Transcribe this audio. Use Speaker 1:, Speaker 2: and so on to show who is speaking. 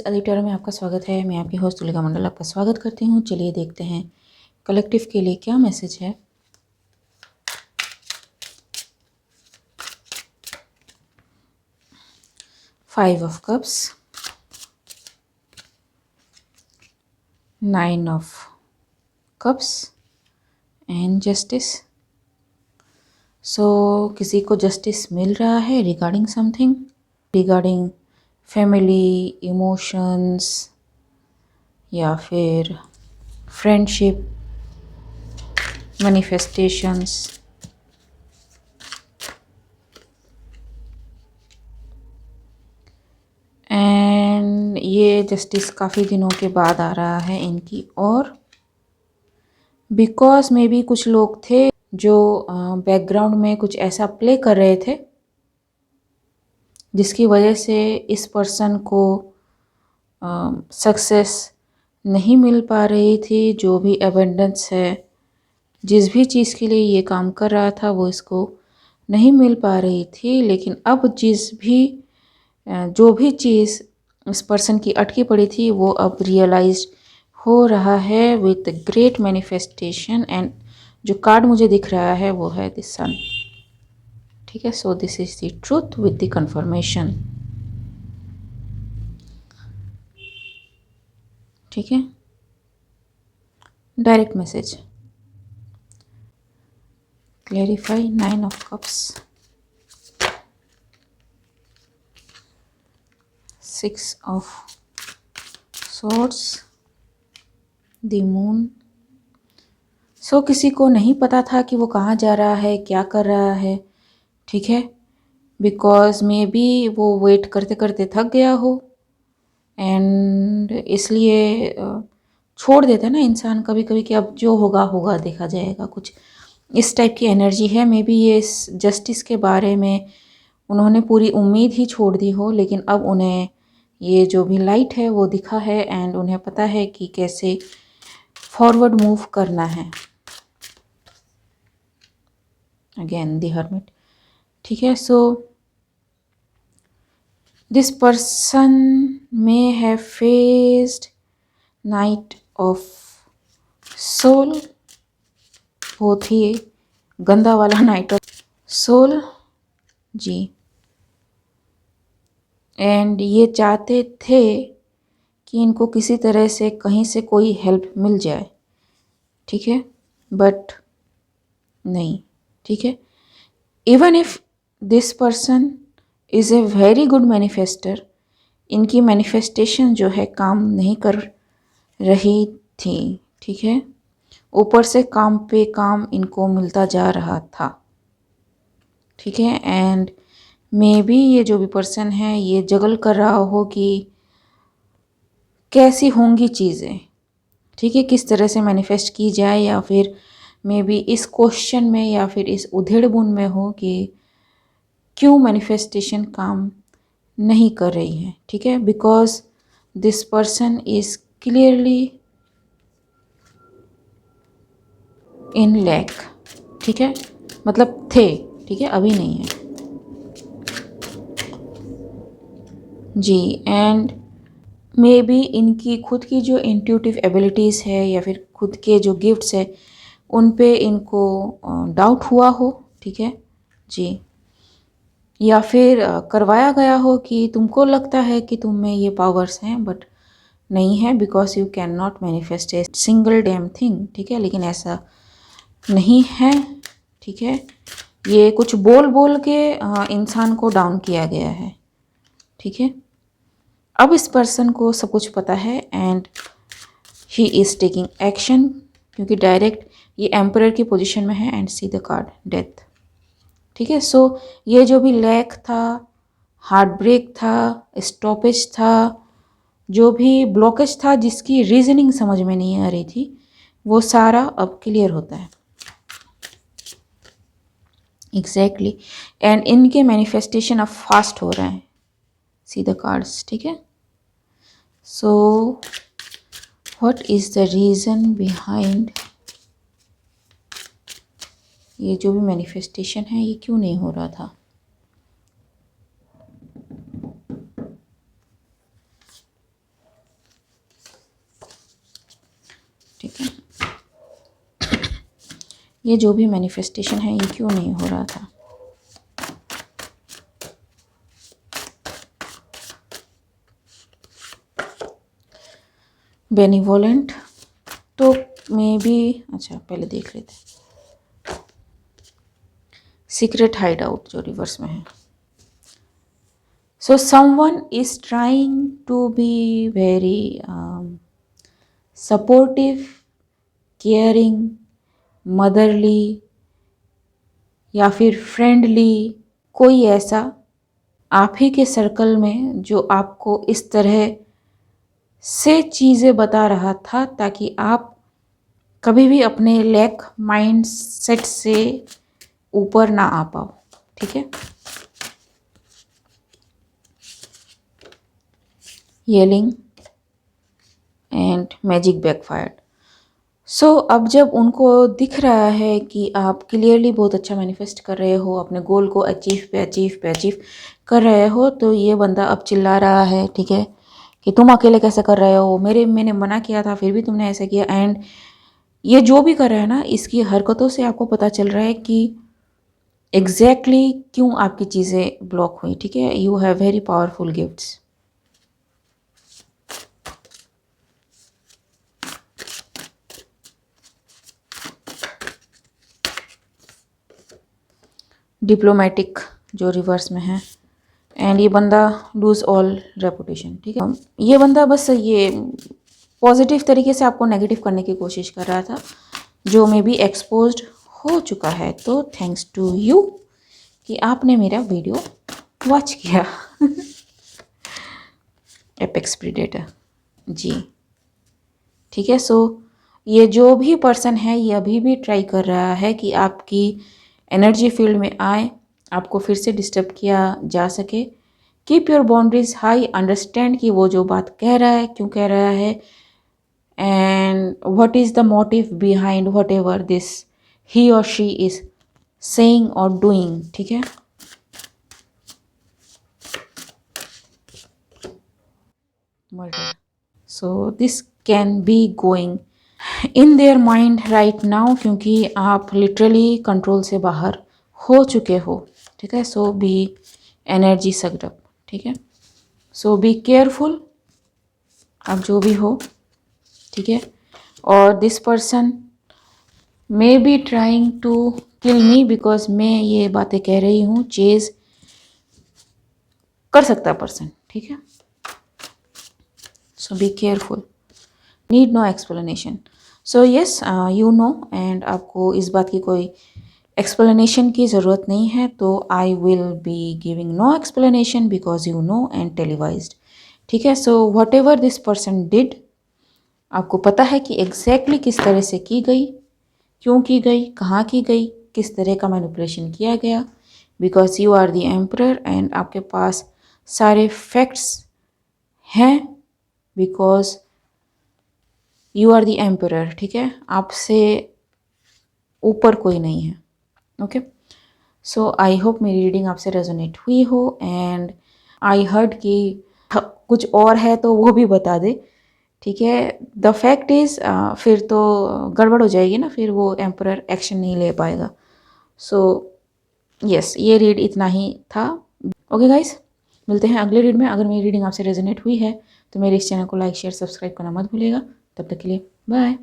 Speaker 1: अदिटर में आपका स्वागत है। मैं आपकी होस्ट तुलिका मंडल आपका स्वागत करती हूँ। चलिए देखते हैं कलेक्टिव के लिए क्या मैसेज है। Five of cups, nine of cups and justice. So किसी को जस्टिस मिल रहा है regarding something, regarding family, emotions या फिर फ्रेंडशिप, मैनिफेस्टेशंस। एंड ये जस्टिस काफ़ी दिनों के बाद आ रहा है इनकी, और बिकॉज मे बी कुछ लोग थे जो बैकग्राउंड में कुछ ऐसा प्ले कर रहे थे जिसकी वजह से इस पर्सन को सक्सेस नहीं मिल पा रही थी। जो भी एबंडेंस है, जिस भी चीज़ के लिए ये काम कर रहा था वो इसको नहीं मिल पा रही थी। लेकिन अब जो भी चीज़ इस पर्सन की अटकी पड़ी थी वो अब रियलाइज हो रहा है विद ग्रेट मैनिफेस्टेशन। एंड जो कार्ड मुझे दिख रहा है वो है द सन। ठीक है, so this is the truth with the confirmation. ठीक है, direct message clarify. Nine of cups, six of swords, the moon. So किसी को नहीं पता था कि वो कहाँ जा रहा है, क्या कर रहा है। ठीक है, बिकॉज मे बी वो वेट करते करते थक गया हो एंड इसलिए छोड़ देता है ना इंसान कभी कभी कि अब जो होगा होगा, देखा जाएगा। कुछ इस टाइप की एनर्जी है। मे बी ये इस जस्टिस के बारे में उन्होंने पूरी उम्मीद ही छोड़ दी हो, लेकिन अब उन्हें ये जो भी लाइट है वो दिखा है एंड उन्हें पता है कि कैसे फॉरवर्ड मूव करना है। Again the hermit. ठीक है, सो this person may have faced night of soul, बहुत ही गंदा वाला नाइट ऑफ सोल जी। एंड ये चाहते थे कि इनको किसी तरह से कहीं से कोई हेल्प मिल जाए। ठीक है, बट नहीं। ठीक है, even if this person is a very good manifester, इनकी मैनिफेस्टेशन जो है काम नहीं कर रही थी। ठीक है, ऊपर से काम पे काम इनको मिलता जा रहा था। ठीक है, एंड मे बी ये जो भी पर्सन है ये जगल कर रहा हो कि कैसी होंगी चीज़ें। ठीक है, किस तरह से मैनिफेस्ट की जाए, या फिर मे बी इस क्वेश्चन में या फिर इस उधेड़-बुन में हो कि क्यों मैनिफेस्टेशन काम नहीं कर रही है। ठीक है, because this person is clearly in lack. ठीक है, मतलब थे। ठीक है, अभी नहीं है जी। एंड मे बी इनकी खुद की जो इंट्यूटिव एबिलिटीज़ है या फिर खुद के जो गिफ्ट्स है उन पे इनको डाउट हुआ हो। ठीक है जी, या फिर करवाया गया हो कि तुमको लगता है कि तुम में ये पावर्स हैं, बट नहीं है, because you can not manifest a single damn thing. ठीक है, लेकिन ऐसा नहीं है। ठीक है, ये कुछ बोल बोल के इंसान को डाउन किया गया है। ठीक है, अब इस पर्सन को सब कुछ पता है and he is taking action, क्योंकि डायरेक्ट ये एम्परर की पोजीशन में है and see the card death. ठीक है, सो ये जो भी लैक था, हार्ट ब्रेक था, स्टॉपेज था, जो भी ब्लॉकेज था जिसकी रीजनिंग समझ में नहीं आ रही थी, वो सारा अब क्लियर होता है। एग्जैक्टली, एंड इनके मैनिफेस्टेशन अब फास्ट हो रहे हैं। See the cards. ठीक है, so what is the reason behind ये जो भी मैनिफेस्टेशन है ये क्यों नहीं हो रहा था। ठीक है, ये जो भी मैनिफेस्टेशन है ये क्यों नहीं हो रहा था। बेनिवोलेंट तो मे बी, अच्छा पहले देख लेते। सीक्रेट हाइड आउट जो रिवर्स में है। So someone is trying to be very supportive, caring, motherly या फिर फ्रेंडली, कोई ऐसा आप ही के सर्कल में जो आपको इस तरह से चीज़ें बता रहा था ताकि आप कभी भी अपने लैक माइंड सेट से ऊपर ना आ पाओ। ठीक है, येलिंग एंड मैजिक बैकफायर्ड। सो अब जब उनको दिख रहा है कि आप क्लियरली बहुत अच्छा मैनिफेस्ट कर रहे हो, अपने गोल को अचीव कर रहे हो, तो ये बंदा अब चिल्ला रहा है, ठीक है, कि तुम अकेले कैसे कर रहे हो, मैंने मना किया था फिर भी तुमने ऐसा किया। एंड ये जो भी कर रहा है ना, इसकी हरकतों से आपको पता चल रहा है कि एग्जैक्टली क्यों आपकी चीज़ें ब्लॉक हुई। ठीक है, you have very powerful gifts. Diplomatic जो रिवर्स में है, एंड ये बंदा लूज ऑल रेपुटेशन। ठीक है, ये बंदा बस ये पॉजिटिव तरीके से आपको नेगेटिव करने की कोशिश कर रहा था, जो मे बी एक्सपोज्ड हो चुका है। तो थैंक्स टू यू कि आपने मेरा वीडियो वॉच किया। एपेक्स प्रीडेटर जी। ठीक है, सो ये जो भी पर्सन है ये अभी भी ट्राई कर रहा है कि आपकी एनर्जी फील्ड में आए, आपको फिर से डिस्टर्ब किया जा सके। Keep your boundaries high, understand कि वो जो बात कह रहा है क्यों कह रहा है, and what is the motive behind what ever this he और शी इज सेइंग और डूइंग। ठीक है, murder. So this can be going in their mind right now, क्योंकि आप लिटरली कंट्रोल से बाहर हो चुके हो। ठीक है, so B energy sucked up. ठीक है, सो बी केयरफुल, आप जो भी हो। ठीक है, और this person may be trying to kill me because मैं ये बातें कह रही हूँ, चेज कर सकता पर्सन। ठीक है, so be careful, need no explanation. So yes, you know, and आपको इस बात की कोई एक्सप्लेनेशन की ज़रूरत नहीं है, तो I will be giving no explanation because you know and televised. ठीक है, so whatever this person did, आपको पता है कि एग्जैक्टली किस तरह से की गई, क्यों की गई, कहाँ की गई, किस तरह का मैनिपुलेशन किया गया, because you are the emperor and आपके पास सारे फैक्ट्स हैं, because you are the emperor. ठीक है, आपसे ऊपर कोई नहीं है। ओके, सो आई होप मेरी रीडिंग आपसे रेजोनेट हुई हो, एंड आई हर्ड कि कुछ और है तो वो भी बता दे। ठीक है, द फैक्ट इज़ फिर तो गड़बड़ हो जाएगी ना, फिर वो एम्परर एक्शन नहीं ले पाएगा। सो यस, ये रीड इतना ही था। ओके गाइस, मिलते हैं अगले रीड में। अगर मेरी रीडिंग आपसे रेजोनेट हुई है तो मेरे इस चैनल को लाइक शेयर सब्सक्राइब करना मत भूलिएगा। तब तक के लिए बाय।